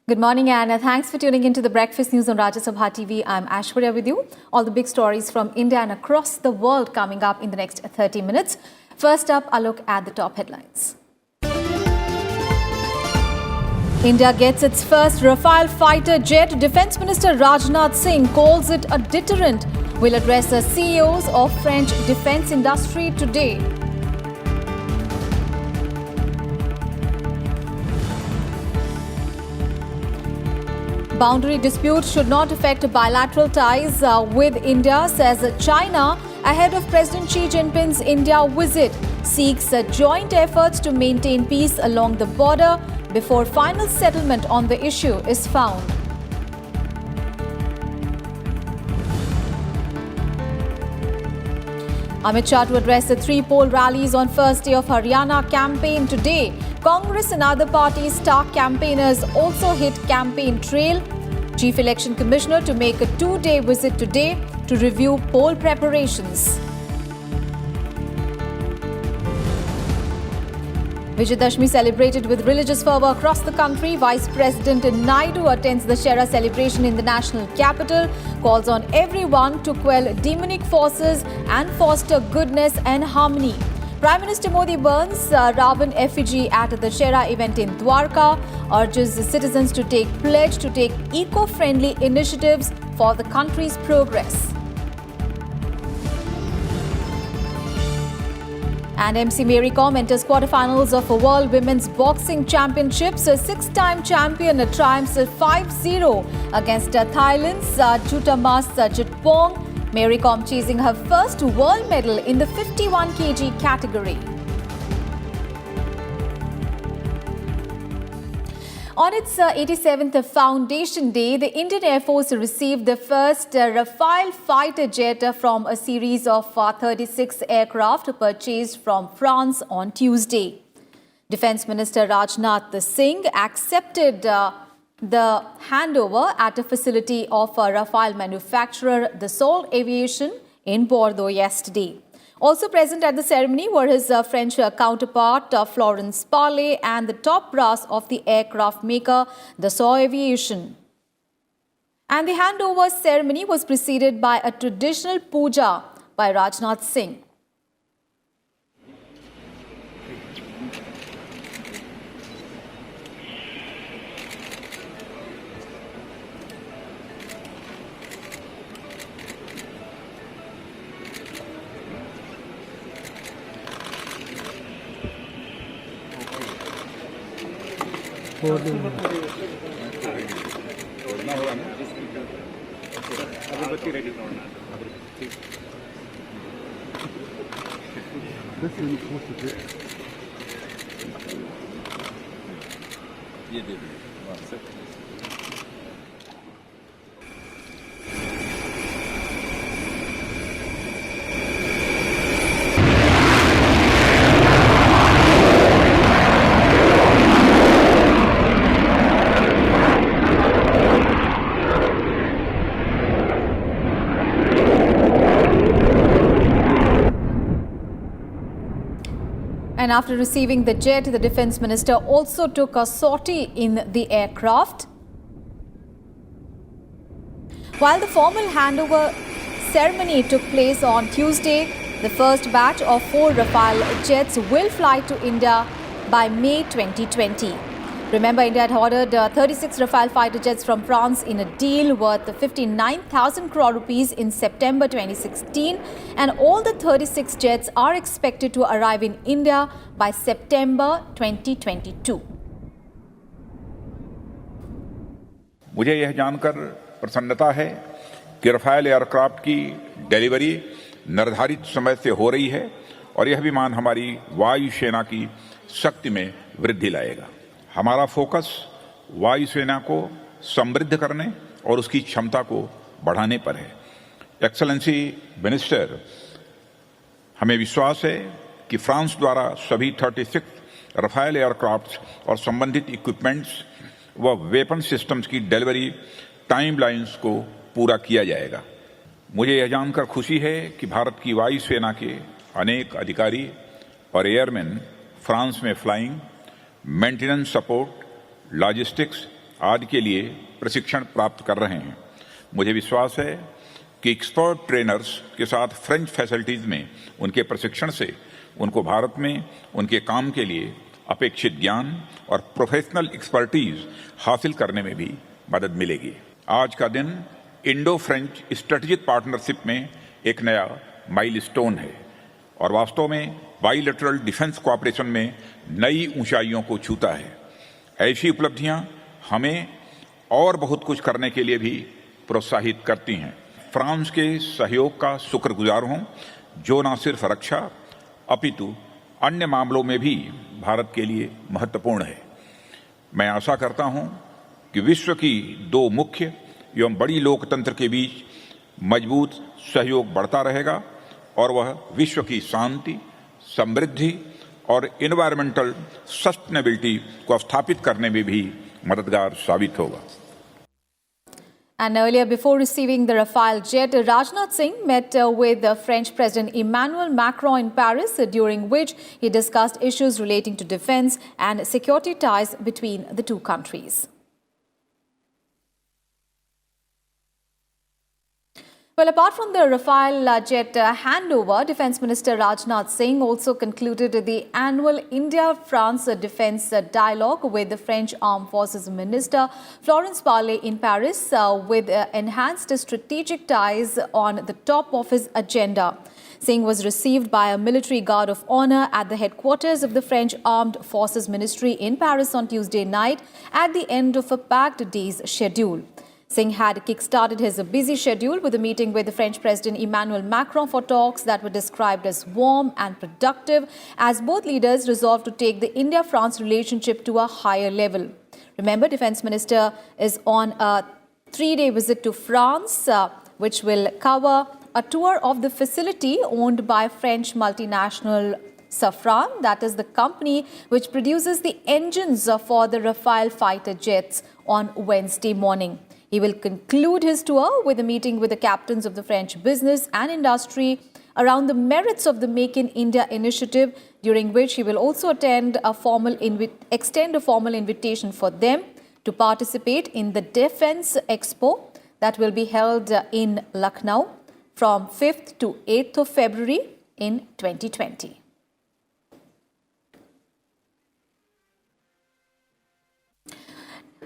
Good morning and thanks for tuning into the Breakfast News on Rajya Sabha TV. I'm Aishwarya with you. All the big stories from India and across the world coming up in the next 30 minutes. First up, a look at the top headlines. India gets its first Rafale fighter jet. Defence Minister Rajnath Singh calls it a deterrent. Will address the CEOs of French defence industry today. Boundary disputes should not affect bilateral ties with India, says China, ahead of President Xi Jinping's India visit. Seeks joint efforts to maintain peace along the border before final settlement on the issue is found. Amit Shah to address the 3 poll rallies on first day of Haryana campaign today. Congress and other parties' star campaigners also hit campaign trail. Chief Election Commissioner to make a 2-day visit today to review poll preparations. Vijayadashmi celebrated with religious fervour across the country. Vice President Naidu attends the Shera celebration in the national capital, calls on everyone to quell demonic forces and foster goodness and harmony. Prime Minister Modi burns Ravan effigy at the Shera event in Dwarka, urges the citizens to take pledge to take eco-friendly initiatives for the country's progress. And MC Mary Kom enters quarterfinals of a World Women's Boxing Championships. A 6-time champion triumphs 5-0 against Thailand's Chutamas Jitpong. Mary Kom chasing her first world medal in the 51 kg category. On its 87th Foundation Day, the Indian Air Force received the first Rafale fighter jet from a series of 36 aircraft purchased from France on Tuesday. Defence Minister Rajnath Singh accepted the handover at a facility of Rafale manufacturer Dassault Aviation in Bordeaux yesterday. Also present at the ceremony were his French counterpart Florence Parley and the top brass of the aircraft maker Dassault Aviation. And the handover ceremony was preceded by a traditional puja by Rajnath Singh. And after receiving the jet, the Defence Minister also took a sortie in the aircraft. While the formal handover ceremony took place on Tuesday, the first batch of 4 Rafale jets will fly to India by May 2020. Remember, India had ordered 36 Rafale fighter jets from France in a deal worth 59,000 crore rupees in September 2016, and all the 36 jets are expected to arrive in India by September 2022. मुझे यह जानकर प्रसन्नता है कि Rafale aircraft की delivery निर्धारित समय से हो रही है और यह विमान हमारी वायुसेना की शक्ति में वृद्धि लाएगा। हमारा फोकस वायुसेना को समृद्ध करने और उसकी क्षमता को बढ़ाने पर है। एक्सेलेंसी मिनिस्टर, हमें विश्वास है कि फ्रांस द्वारा सभी 36 रफाल एयरक्राफ्ट और संबंधित इक्विपमेंट्स व वेपन सिस्टम्स की डिलीवरी टाइमलाइंस को पूरा किया जाएगा। मुझे यह जानकर खुशी है कि भारत की वायुसेना के अनेक अधिकारी और एयरमैन फ्रांस में फ्लाइंग, मेंटेनेंस सपोर्ट, लॉजिस्टिक्स आदि के लिए प्रशिक्षण प्राप्त कर रहे हैं। मुझे विश्वास है कि एक्सपर्ट ट्रेनर्स के साथ फ्रेंच फैसिलिटीज में उनके प्रशिक्षण से उनको भारत में उनके काम के लिए अपेक्षित ज्ञान और प्रोफेशनल एक्सपर्टीज हासिल करने में भी मदद मिलेगी। आज का दिन इंडो फ्रेंच स्ट्रेटेजिक पार्टनरशिप में एक नया माइलस्टोन है और वास्तव में बाइलेटरल डिफेंस कोऑपरेशन में नई ऊंचाइयों को छूता है। ऐसी उपलब्धियां हमें और बहुत कुछ करने के लिए भी प्रोत्साहित करती हैं। फ्रांस के सहयोग का शुक्रगुजार हूं, जो न सिर्फ रक्षा अपितु अन्य मामलों में भी भारत के लिए महत्वपूर्ण है। मैं आशा करता हूं कि विश्व की दो मुख्य एवं बड़ी लोकतंत्र के बीच मजबूत सहयोग बढ़ता रहेगा और वह विश्व की शांति, समृद्धि और एनवायरमेंटल सस्टेनेबिलिटी को स्थापित करने में भी मददगार साबित होगा। And earlier, before receiving the Rafale jet, Rajnath Singh met with French President Emmanuel Macron in Paris, during which he discussed issues relating to defense and security ties between the two countries. Well, apart from the Rafale jet handover, Defence Minister Rajnath Singh also concluded the annual India-France Defence Dialogue with the French Armed Forces Minister Florence Parly in Paris, with enhanced strategic ties on the top of his agenda. Singh was received by a military guard of honor at the headquarters of the French Armed Forces Ministry in Paris on Tuesday night at the end of a packed day's schedule. Singh had kick-started his busy schedule with a meeting with the French President Emmanuel Macron for talks that were described as warm and productive, as both leaders resolved to take the India-France relationship to a higher level. Remember, Defence Minister is on a 3-day visit to France, which will cover a tour of the facility owned by French multinational Safran, that is the company which produces the engines for the Rafale fighter jets, on Wednesday morning. He will conclude his tour with a meeting with the captains of the French business and industry around the merits of the Make in India initiative, during which he will also extend a formal invitation for them to participate in the Defence Expo that will be held in Lucknow from 5th to 8th of February in 2020.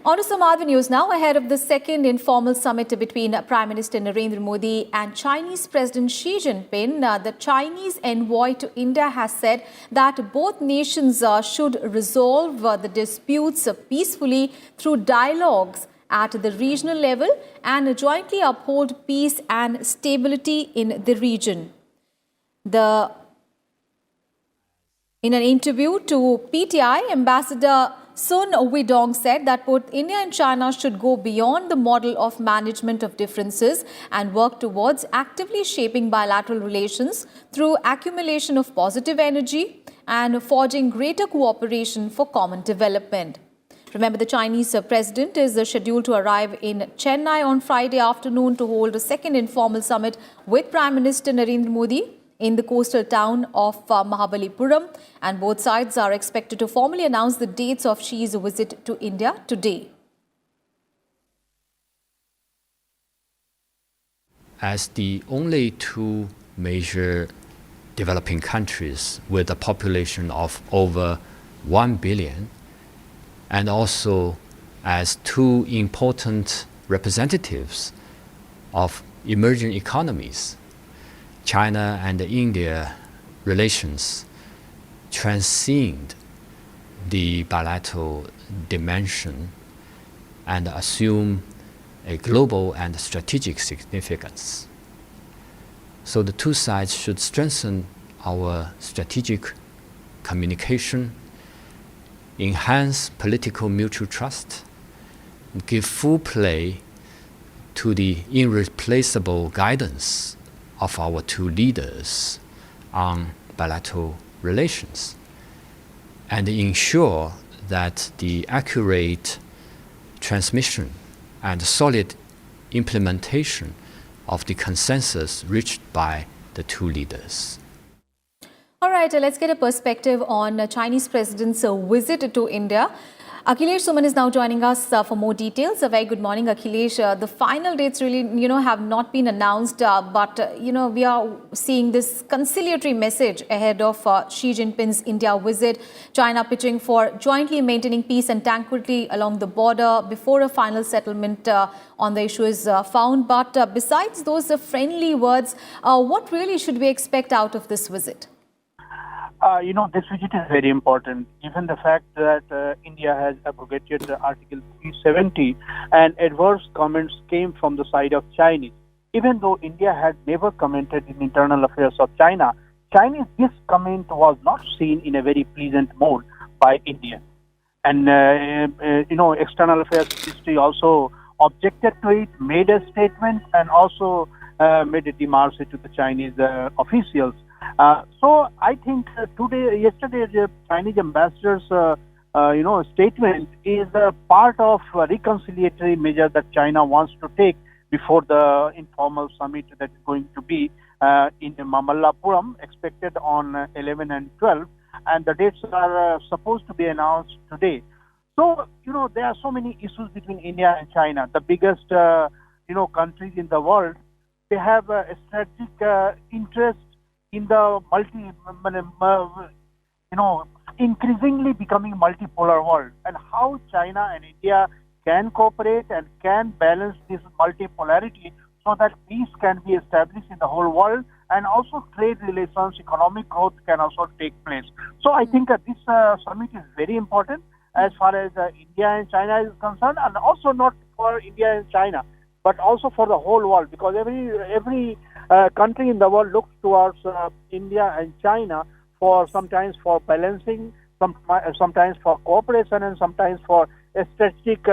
On to some other news now. Ahead of the second informal summit between Prime Minister Narendra Modi and Chinese President Xi Jinping, the Chinese envoy to India has said that both nations should resolve the disputes peacefully through dialogues at the regional level and jointly uphold peace and stability in the region. In an interview to PTI, Ambassador Sun Widong said that both India and China should go beyond the model of management of differences and work towards actively shaping bilateral relations through accumulation of positive energy and forging greater cooperation for common development. Remember, the Chinese president is scheduled to arrive in Chennai on Friday afternoon to hold a second informal summit with Prime Minister Narendra Modi in the coastal town of Mahabalipuram, and both sides are expected to formally announce the dates of Xi's visit to India today. As the only two major developing countries with a population of over 1 billion, and also as two important representatives of emerging economies, China and India relations transcend the bilateral dimension and assume a global and strategic significance. So the two sides should strengthen our strategic communication, enhance political mutual trust, give full play to the irreplaceable guidance of our two leaders on bilateral relations, and ensure that the accurate transmission and solid implementation of the consensus reached by the two leaders. All right, let's get a perspective on Chinese president's visit to India. Akhilesh Suman is now joining us for more details. A very good morning, Akhilesh. The final dates really, have not been announced, but, we are seeing this conciliatory message ahead of Xi Jinping's India visit. China pitching for jointly maintaining peace and tranquility along the border before a final settlement on the issue is found. But besides those friendly words, what really should we expect out of this visit? This visit is very important, given the fact that India has abrogated Article 370 and adverse comments came from the side of Chinese. Even though India had never commented in internal affairs of China, this comment was not seen in a very pleasant mode by India. And, External Affairs Ministry also objected to it, made a statement, and also made a demarche to the Chinese officials. So I think yesterday, the Chinese ambassador's, statement is a part of a reconciliatory measure that China wants to take before the informal summit that is going to be in Mamallapuram, expected on 11 and 12, and the dates are supposed to be announced today. So, there are so many issues between India and China. The biggest, countries in the world, they have a strategic interest in the increasingly becoming multipolar world, and how China and India can cooperate and can balance this multipolarity so that peace can be established in the whole world, and also trade relations, economic growth can also take place. So I think this summit is very important as far as India and China is concerned, and also not for India and China, but also for the whole world, because every country in the world looks towards India and China for sometimes for balancing, sometimes for cooperation, and sometimes for strategic,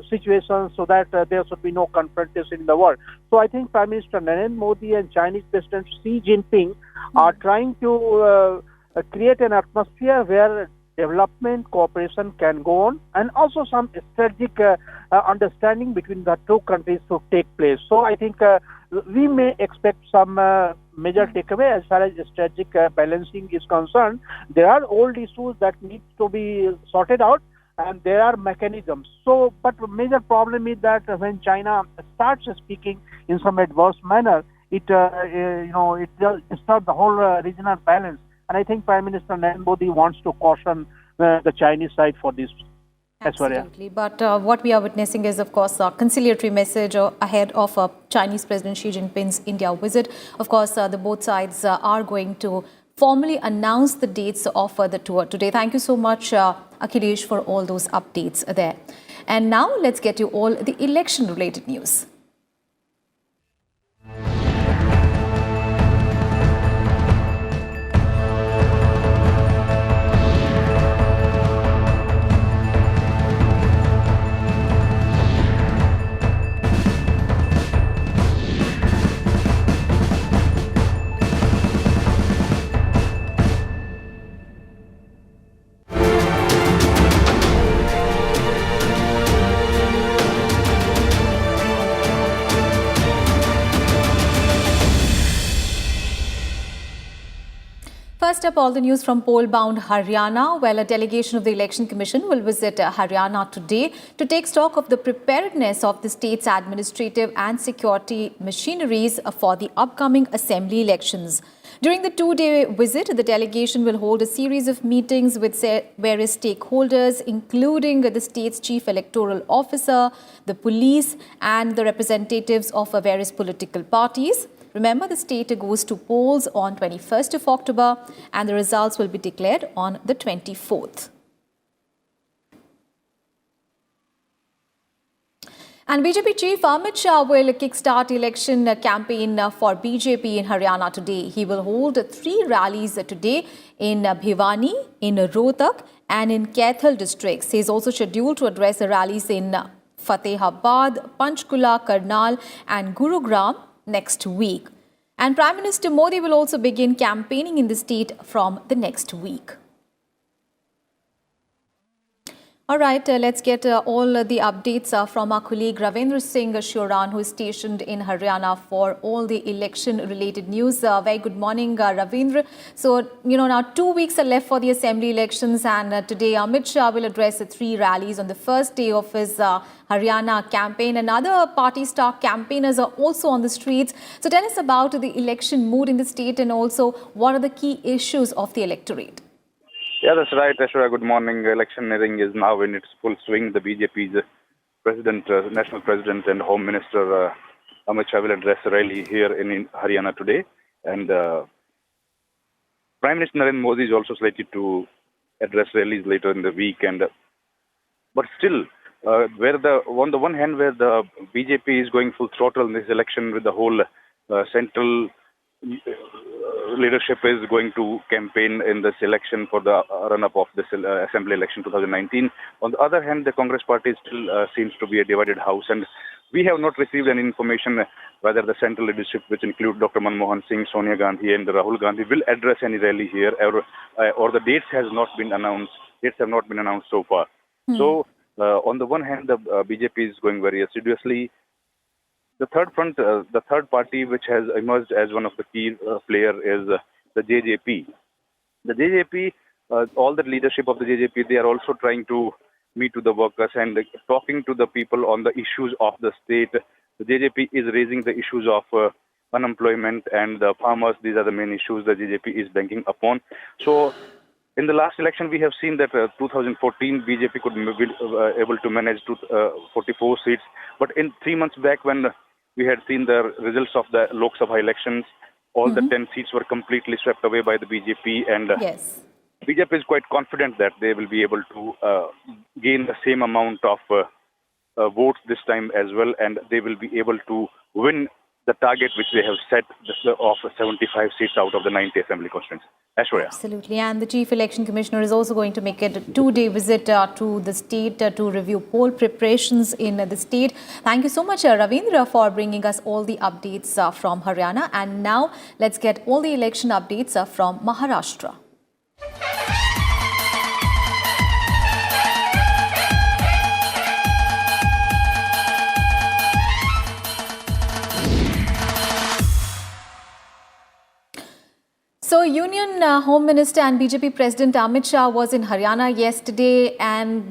situations, so that there should be no confrontation in the world. So I think Prime Minister Narendra Modi and Chinese President Xi Jinping are trying to create an atmosphere where development, cooperation can go on, and also some strategic understanding between the two countries to take place. So I think we may expect some major takeaway as far as strategic balancing is concerned. There are old issues that need to be sorted out, and there are mechanisms. So, but the major problem is that when China starts speaking in some adverse manner, it disturbs the whole regional balance. And I think Prime Minister Narendra Modi wants to caution the Chinese side for this. Absolutely. But what we are witnessing is, of course, a conciliatory message ahead of Chinese President Xi Jinping's India visit. Of course, the both sides are going to formally announce the dates of the tour today. Thank you so much, Akhilesh, for all those updates there. And now let's get you all the election-related news. First up, all the news from poll-bound Haryana. Well, a delegation of the Election Commission will visit Haryana today to take stock of the preparedness of the state's administrative and security machineries for the upcoming assembly elections. During the two-day visit, the delegation will hold a series of meetings with various stakeholders, including the state's chief electoral officer, the police, and the representatives of various political parties. Remember, the state goes to polls on 21st of October, and the results will be declared on the 24th. And BJP Chief Amit Shah will kickstart election campaign for BJP in Haryana today. He will hold 3 rallies today in Bhiwani, in Rohtak, and in Kaithal districts. He is also scheduled to address the rallies in Fatehabad, Panchkula, Karnal, and Gurugram next week. And Prime Minister Modi will also begin campaigning in the state from the next week. All right, let's get all the updates from our colleague Ravindra Singh Shuran, who is stationed in Haryana for all the election-related news. Very good morning, Ravindra. So, now 2 weeks are left for the assembly elections, and today Amit Shah will address 3 rallies on the first day of his Haryana campaign. And other party star campaigners are also on the streets. So, tell us about the election mood in the state, and also what are the key issues of the electorate. Yeah, that's right, Ashura. Good morning. Electioneering is now in its full swing. The BJP's president, national president and Home Minister Amit Shah will address a rally here in Haryana today. And Prime Minister Narendra Modi is also slated to address rallies later in the week. But still, on the one hand, where the BJP is going full throttle in this election with the whole central leadership is going to campaign in this election for the run-up of this assembly election 2019. On the other hand, the Congress party still seems to be a divided house, and we have not received any information whether the central leadership, which include Dr. Manmohan Singh, Sonia Gandhi and Rahul Gandhi, will address any rally here, or the dates have not been announced so far. So, on the one hand, the BJP is going very assiduously. The third front, the third party which has emerged as one of the key player is the JJP. The JJP, all the leadership of the JJP, they are also trying to meet to the workers and talking to the people on the issues of the state. The JJP is raising the issues of unemployment and the farmers. These are the main issues the JJP is banking upon. So, in the last election, we have seen that 2014 BJP could be able to manage 44 seats. But in 3 months back, when we had seen the results of the Lok Sabha elections, all the 10 seats were completely swept away by the BJP, and Yes. BJP is quite confident that they will be able to gain the same amount of votes this time as well, and they will be able to win the target which they have set of 75 seats out of the 90 assembly constituencies. Ashwarya. Absolutely. And the Chief Election Commissioner is also going to make a 2-day visit to the state to review poll preparations in the state. Thank you so much, Ravindra, for bringing us all the updates from Haryana. And now let's get all the election updates from Maharashtra. So, Union Home Minister and BJP President Amit Shah was in Haryana yesterday, and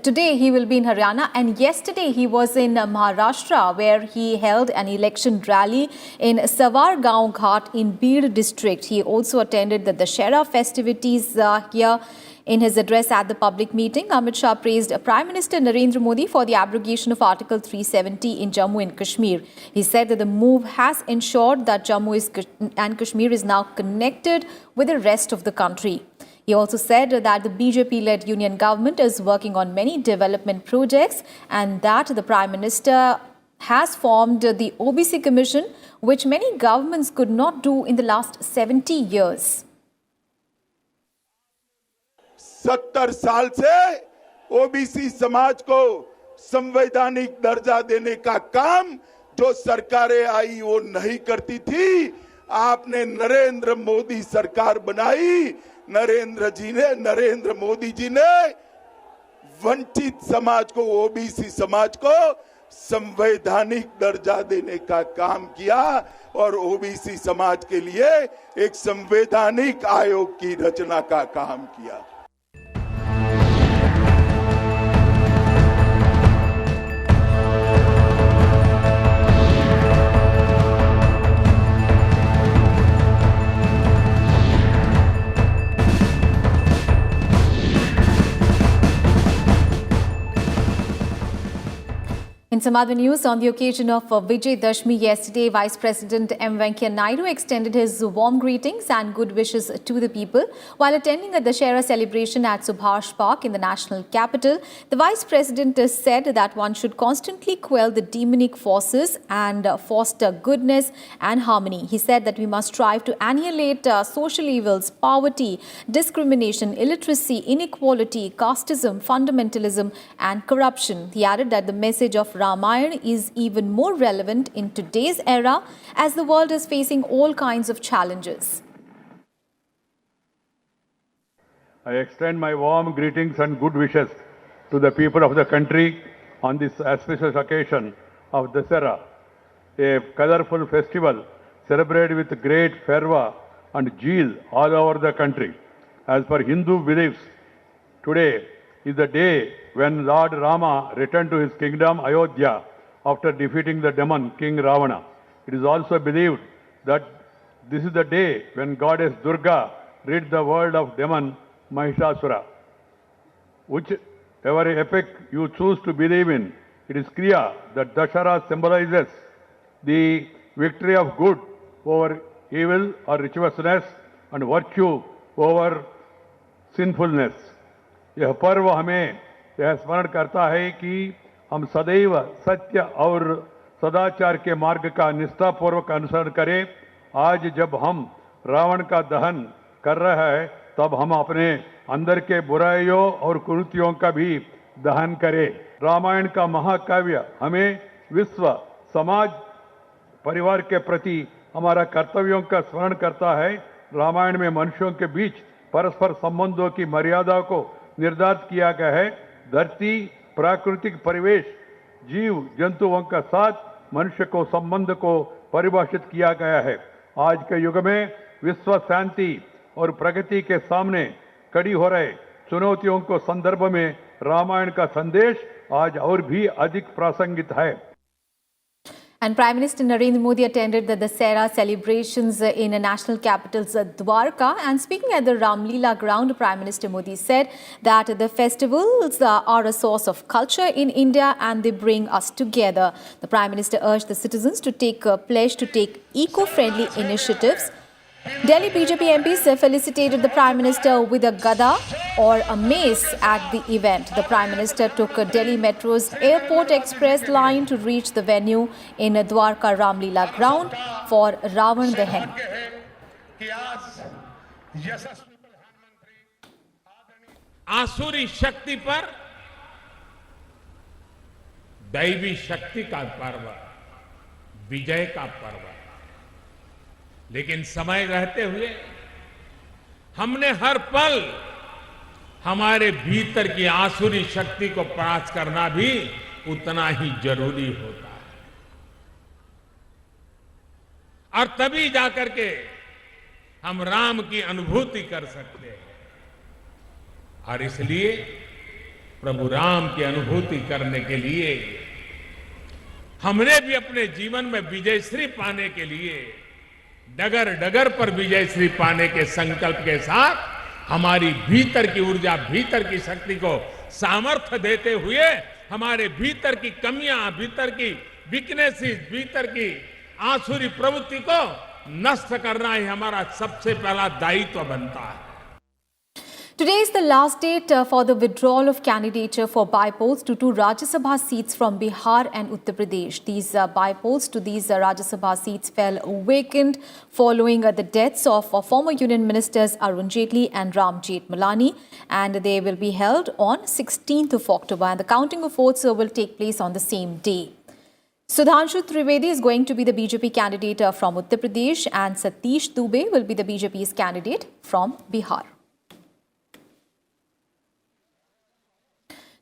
today he will be in Haryana. And yesterday he was in Maharashtra, where he held an election rally in Savargaon Ghat in Beed district. He also attended the Dussehra festivities here. In his address at the public meeting, Amit Shah praised Prime Minister Narendra Modi for the abrogation of Article 370 in Jammu and Kashmir. He said that the move has ensured that Jammu and Kashmir is now connected with the rest of the country. He also said that the BJP-led union government is working on many development projects, and that the Prime Minister has formed the OBC Commission, which many governments could not do in the last 70 years. 70 साल से OBC समाज को संवैधानिक दर्जा देने का काम जो सरकारें आई वो नहीं करती थी। आपने नरेंद्र मोदी सरकार बनाई। नरेंद्र मोदी जी ने वंचित समाज को, ओबीसी समाज को संवैधानिक दर्जा देने का काम किया और ओबीसी समाज के लिए एक संवैधानिक आयोग की रचना का काम किया। In some other news, on the occasion of Vijay Dashmi yesterday, Vice President Venkaiah Naidu extended his warm greetings and good wishes to the people. While attending a Dussehra celebration at Subhash Park in the national capital, the Vice President said that one should constantly quell the demonic forces and foster goodness and harmony. He said that we must strive to annihilate social evils, poverty, discrimination, illiteracy, inequality, casteism, fundamentalism and corruption. He added that the message of Ramayana is even more relevant in today's era as the world is facing all kinds of challenges. I extend my warm greetings and good wishes to the people of the country on this auspicious occasion of Dasara, a colorful festival celebrated with great fervor and zeal all over the country. As per Hindu beliefs, today is the day when Lord Rama returned to his kingdom Ayodhya after defeating the demon King Ravana. It is also believed that this is the day when Goddess Durga rid the world of demon Mahishasura. Whichever epic you choose to believe in, it is clear that Dashara symbolizes the victory of good over evil or righteousness and virtue over sinfulness. यह पर्व हमें यह स्मरण करता है कि हम सदैव सत्य और सदाचार के मार्ग का निष्ठापूर्वक अनुसरण करें. आज जब हम रावण का दहन कर रहे हैं, तब हम अपने अंदर के बुराइयों और कुरीतियों का भी दहन करें. रामायण का महाकाव्य हमें विश्व, समाज, परिवार के प्रति हमारा कर्तव्यों का स्मरण करता है. रामायण में मनुष्यों के बीच परस्पर संबंधों की मर्यादा को निर्धारित किया गया है. धरती, प्राकृतिक परिवेश, जीव जंतुओं का साथ मनुष्य को संबंध को परिभाषित किया गया है. आज के युग में विश्व शांति और प्रगति के सामने खड़ी हो रहे चुनौतियों को संदर्भ में रामायण का संदेश आज और भी अधिक प्रासंगिक है. And Prime Minister Narendra Modi attended the Dasara celebrations in the national capital's Dwarka. And speaking at the Ramlila ground, Prime Minister Modi said that the festivals are a source of culture in India and they bring us together. The Prime Minister urged the citizens to take a pledge to take eco-friendly initiatives. Delhi BJP MPs felicitated the Prime Minister with a gada or a mace at the event. The Prime Minister took Delhi Metro's Airport Express line to reach the venue in Dwarka Ramlila ground for Ravan Dahan. आसुरी शक्ति पर दैवी शक्ति का पर्व, विजय का पर्व. लेकिन समय रहते हुए हमने हर पल हमारे भीतर की आसुरी शक्ति को परास्त करना भी उतना ही जरूरी होता है. और तभी जाकर के हम राम की अनुभूति कर सकते हैं. और इसलिए प्रभु राम की अनुभूति करने के लिए हमने भी अपने जीवन में विजयश्री पाने के लिए डगर डगर पर विजयश्री पाने के संकल्प के साथ हमारी भीतर की ऊर्जा, भीतर की शक्ति को सामर्थ्य देते हुए हमारे भीतर की कमियां, भीतर की वीकनेसेस, भीतर की आसुरी प्रवृत्ति को नष्ट करना ही हमारा सबसे पहला दायित्व बनता है. Today is the last date for the withdrawal of candidature for bypolls to two Rajya Sabha seats from Bihar and Uttar Pradesh. These bypolls to these Rajya Sabha seats fell vacant following the deaths of former Union Ministers Arun Jaitley and Ram Jethmalani, and they will be held on 16th of October, and the counting of votes will take place on the same day. Sudhanshu Trivedi is going to be the BJP candidate from Uttar Pradesh, and Satish Dubey will be the BJP's candidate from Bihar.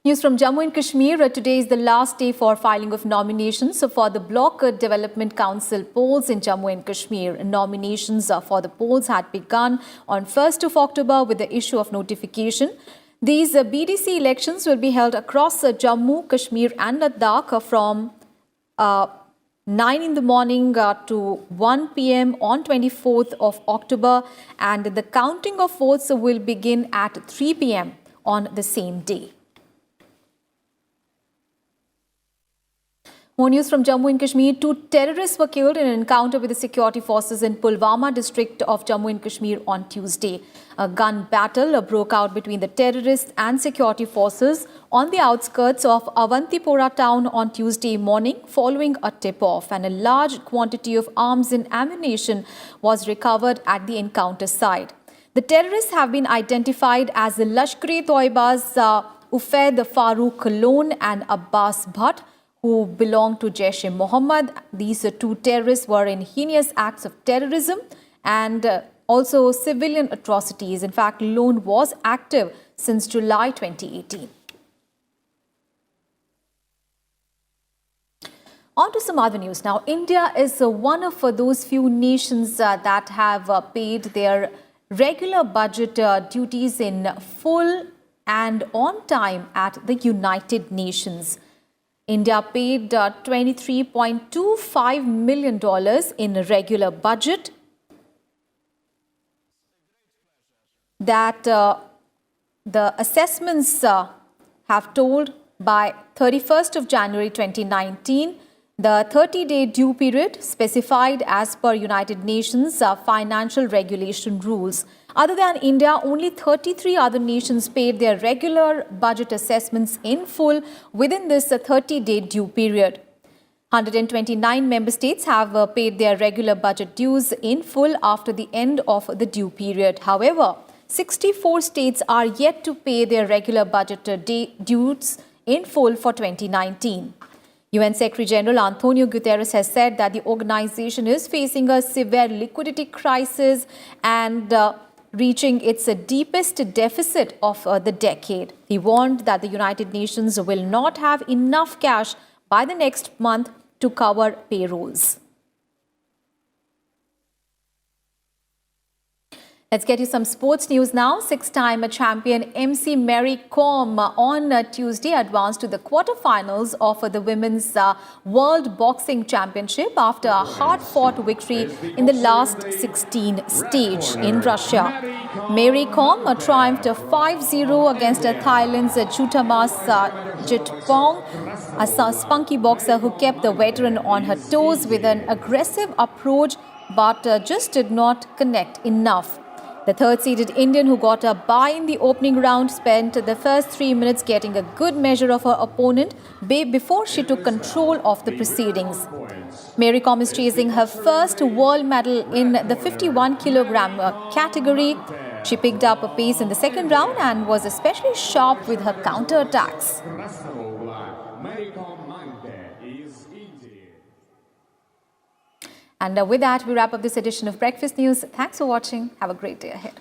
News from Jammu and Kashmir. Today is the last day for filing of nominations for the Block Development Council polls in Jammu and Kashmir. Nominations for the polls had begun on 1st of October with the issue of notification. These BDC elections will be held across Jammu, Kashmir and Ladakh from 9 in the morning to 1 p.m. on 24th of October, and the counting of votes will begin at 3 p.m. on the same day. More news from Jammu and Kashmir. Two terrorists were killed in an encounter with the security forces in Pulwama district of Jammu and Kashmir on Tuesday. A gun battle broke out between the terrorists and security forces on the outskirts of Avantipora town on Tuesday morning following a tip-off, and a large quantity of arms and ammunition was recovered at the encounter site. The terrorists have been identified as the Lashkar-e-Toiba's Ufaid Farooq Lone and Abbas Bhatt, who belong to Jaish-e-Mohammed. These two terrorists were in heinous acts of terrorism and also civilian atrocities. In fact, Lone was active since July 2018. On to some other news now. India is one of those few nations that have paid their regular budget duties in full and on time at the United Nations. India paid $23.25 million in regular budget. That the assessments have told by 31st of January 2019, the 30-day due period specified as per United Nations financial regulation rules. Other than India, only 33 other nations paid their regular budget assessments in full within this 30-day due period. 129 member states have paid their regular budget dues in full after the end of the due period. However, 64 states are yet to pay their regular budget dues in full for 2019. UN Secretary General Antonio Guterres has said that the organization is facing a severe liquidity crisis and reaching its deepest deficit of the decade. He warned that the United Nations will not have enough cash by the next month to cover payrolls. Let's get you some sports news now. Six-time champion MC Mary Kom on Tuesday advanced to the quarterfinals of the Women's World Boxing Championship after a hard-fought victory in the last 16 stage in Russia. Mary Kom triumphed 5-0 against Thailand's Chutamas Jitpong, a spunky boxer who kept the veteran on her toes with an aggressive approach but just did not connect enough. The third-seeded Indian, who got a bye in the opening round, spent the first 3 minutes getting a good measure of her opponent before she took control of the proceedings. Mary Kom is chasing her first world medal in the 51-kilogram category. She picked up a pace in the second round and was especially sharp with her counter-attacks. And with that, we wrap up this edition of Breakfast News. Thanks for watching. Have a great day ahead.